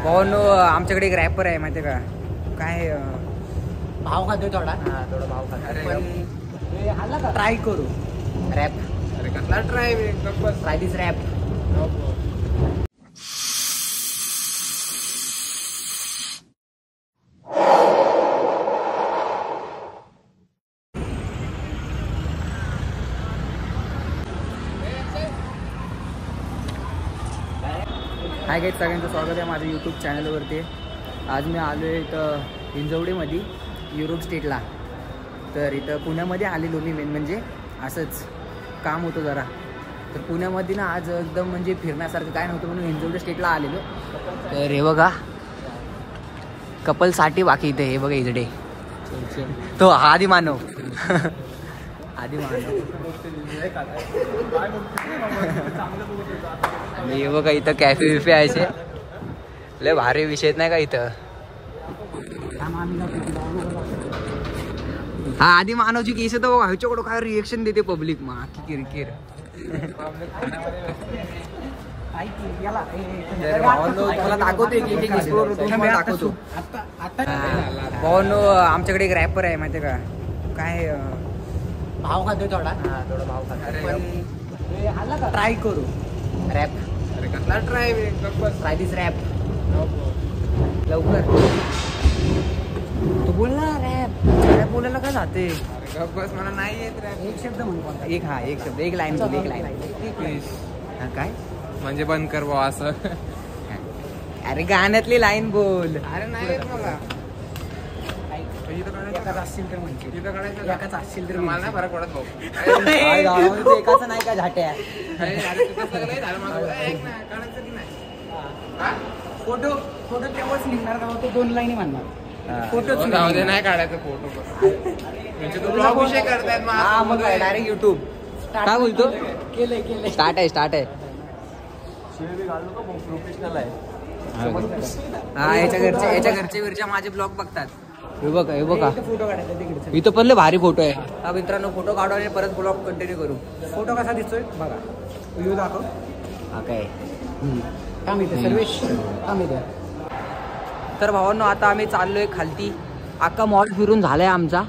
भावांनो आमच्याकडे एक रॅपर आहे माहिती का काय भाव खातोय थोडा. हा थोडा भाव खातो पण आला का ट्राय करू रॅप. अरे कसला ट्राय ट्राय दिस रॅप. हाय गाईज, सगळ्यांचं स्वागत आहे माझ्या यूट्यूब चॅनलवरती. आज मी आलो आहे इथं हिंजवडीमध्ये युरोप स्टेटला. तर इथं पुण्यामध्ये आलेलो मी मेन म्हणजे असंच काम होतं जरा. तर पुण्यामध्ये ना आज एकदम म्हणजे फिरण्यासारखं काय नव्हतं म्हणून हिंजवडी स्टेटला आलेलो. तर हे बघा कपलसाठी बाकी इथे हे बघा इकडे तो आदी मानव आदी मानव. आणि हे बघा इथं कॅफे विफे आहे लय भारी विषय नाही का इथं. हा आधी मानवची केस तर बघा ह्याच्याकडं काय रिएक्शन देते पब्लिक मा किरकिर. तुम्हाला दाखवतो एक एक एक्सप्लोर तुम्हाला दाखवतो. भावांनो आमच्याकडे एक रॅपर आहे माहिती का काय भाव खातोय थोडा. हा थोडा भाव खातो पण आला का ट्राय करू रॅप. अरे कसला ट्राय ट्राय दिस रॅप लवकर. तू बोल ना रॅप. रॅप बोलायला काय जाते. बस मला नाही येत रॅप. एक शब्द म्हणून एक हा एक शब्द एक लाईन बोल एक लाईन. प्लीज हा काय म्हणजे बंद कर बुवा असं. अरे गाण्यातली लाईन बोल. अरे नाही येत मला. एकाच असतील तर म्हणजे तिथं काढायचं एकाच असतील तर मला नाही फरक पडत भाऊ. एकाच नाही का झाट्या. अरे तुझं सगळं झालं माझं. ऐक ना काढायचं की नाही. फोटो फोटो तेव्हाच निघणार का तो दोन लाईनी म्हणणार. फोटोच जाऊ दे नाही काढायचं फोटो. म्हणजे तू ब्लॉग विषय करतायत हा मग डायरेक्ट युट्यूब. काय बोलतो. केलंय स्टार्ट आहे स्टार्ट आहे. हा याच्या घरच्या माझे ब्लॉग बघतात. हे बघा फोटो काढायचा तिकडे. इथं पण लय भारी फोटो आहे. हा मित्रांनो फोटो काढू आणि परत ब्लॉग कंटिन्यू करू. फोटो कसा दिसतोय बघा. व्ह्यू दाखव. हा काय काम येते सर्वेश काम येते. तर भावांनो आता आम्ही चाललोय खालती. अख्खा मॉल फिरून झालाय आमचा.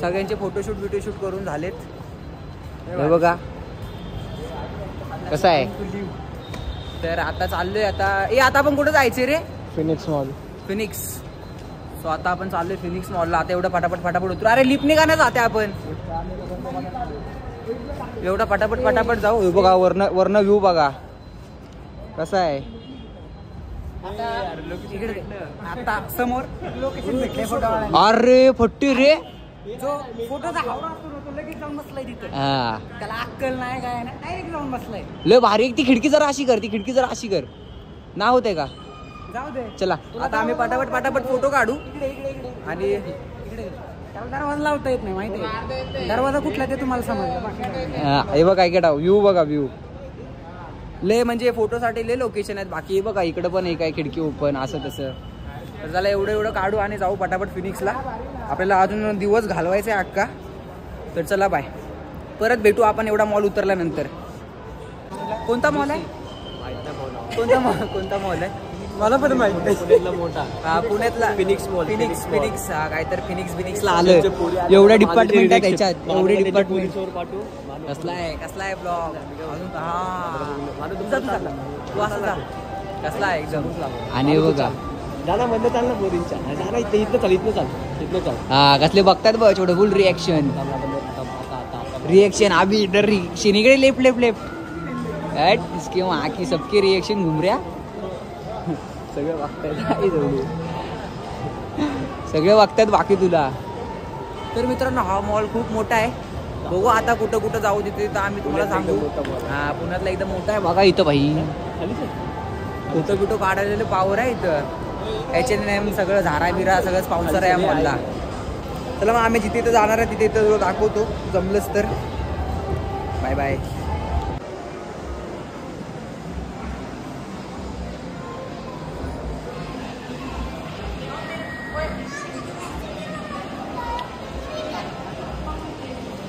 सगळ्यांचे फोटोशूट बिटोशूट करून झालेत. हे बघा कसं आहे. तर आता चाललोय आता आपण कुठं जायचंय रे. Phoenix mall. फिनिक्स. सो आता आपण चाललोय फिनिक्स मॉलला. आता एवढं फटाफट उतरू. अरे लिफ्टने का नाही जाते आपण. एवढं फटाफट जाऊ. हे बघा वरनं व्ह्यू बघा कसा आहे. आता समोर लोकेशन भेटले फोटो. अरे फट्टी रे. जो फोटोचा हावडा असतो ना तो लगेच जाऊन बसलाय तिथं. हा त्याला अक्कल नाही काय नाही डायरेक्ट जाऊन बसलाय. लय भारी. ती खिडकी जरा अशी कर. ना होते का. जाऊ दे. चला आता आम्ही पटापट फोटो काढू. इकडे आणि त्याला दरवाजा लावता येत नाही माहिती आहे. दरवाजा कुठला ते तुम्हाला समजलं. हे बघा काय व्ह्यू बघा व्ह्यू लय म्हणजे फोटोसाठी लय लोकेशन आहेत. बाकी हे बघा इकडं पण एक आहे खिडकी ओपन असं तसं. तर चला एवढं काढू आणि जाऊ पटापट फिनिक्सला. आपल्याला अजून दिवस घालवायचा आहे अक्का. तर चला बाय. परत भेटू आपण एवढा मॉल उतरल्यानंतर. कोणता मॉल आहे. कोणता मॉल आहे मला पण माहिती. पुण्यातला मोठा. हा पुण्यातला फिनिक्स मॉल. फिनिक्स हा काय तर फिनिक्सला आलं. एवढ्या डिपार्टमेंट आहे त्याच्यात. एवढे डिपार्टमेंट. कसला आहे ब्लॉग अजून. हा तू असं जा. कसला आहे एकदम. आणि बघा जाना बंद चाल ना पोरींच्या. जाना इथनं चाल. हा कसले बघतात बघ छोटं फुल रिएक्शन अभी इधर रिएक्शन इकडे लेफ्ट किंवा आकी सबके रिएक्शन घुम रहा. सगळे बघतात बाकी तुला. तर मित्रांनो हा मॉल खूप मोठा आहे. बघू आता कुठं जाऊ तिथे तर आम्ही तुम्हाला सांगू. हा पुण्यातला एकदम मोठा आहे बघा. इथं भाई फोटो काढायला पावर आहे इथं. H&M सगळं झारा बिरा सगळं स्पॉन्सर आहे या मॉलला. चला मग आम्ही जिथे जाणार आहे तिथे तुला दाखवतो जमलंच तर. Bye bye.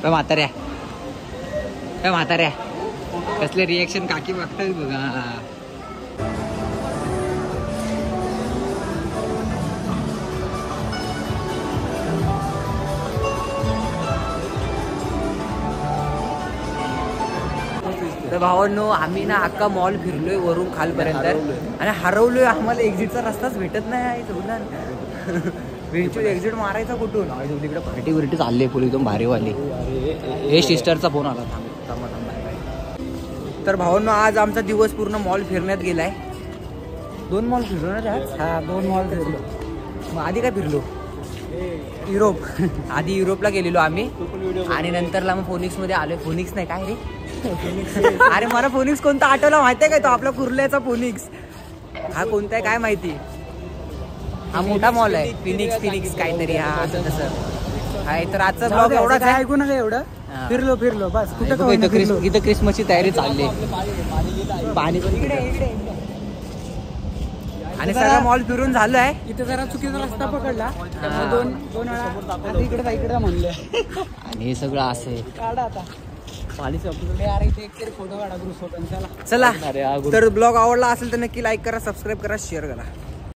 म्हाताऱ्या कसले रिएक्शन काकी बघतात बघा. भावांनो आम्ही ना अख्खा मॉल फिरलोय वरून खालपर्यंत आणि हरवलोय. आम्हाला एक्झिटचा रस्ताच भेटत नाही. एक्झिट मारायचा कुठून? तिकडे पार्टी बिर्टी चालली फुल एकदम भारीवाली. हे सिस्टरचा फोन आला. तर भावांनो आज आमचा दिवस पूर्ण मॉल फिरण्यात गेलाय. 2 मॉल फिरलो ना आज. हा 2 मॉल फिरलो. मग आधी काय फिरलो? युरोप. आधी युरोपला गेलेलो आम्ही आणि नंतरला मग फोनिक्स मध्ये आलोय. फोनिक्स नाही काय रे? अरे मला फोनिक्स कोणता आठवला माहितीये काय? तो आपला कुर्ल्याचा फोनिक्स. हा कोणता आहे काय माहिती? हा मोठा मॉल आहे. फिनिक्स काहीतरी. हा तसं काय. तर आजचा ब्लॉग एवढाच आहे. ऐकू नका एवढं. फिरलो बस. इथं क्रिसमसची तयारी चालली. पाणी पण आणि सगळा मॉल फिरून झालाय. इथे जरा चुकीचा रस्ता पकडला. 2 वेळा इकडे म्हणले आणि हे सगळं असं आहे. काढा आता पाणी संपलं. यार इथे एक तरी फोटो काढा ग्रुप फोटो. चला तर ब्लॉग आवडला असेल तर नक्की लाईक करा, सबस्क्राईब करा, शेअर करा.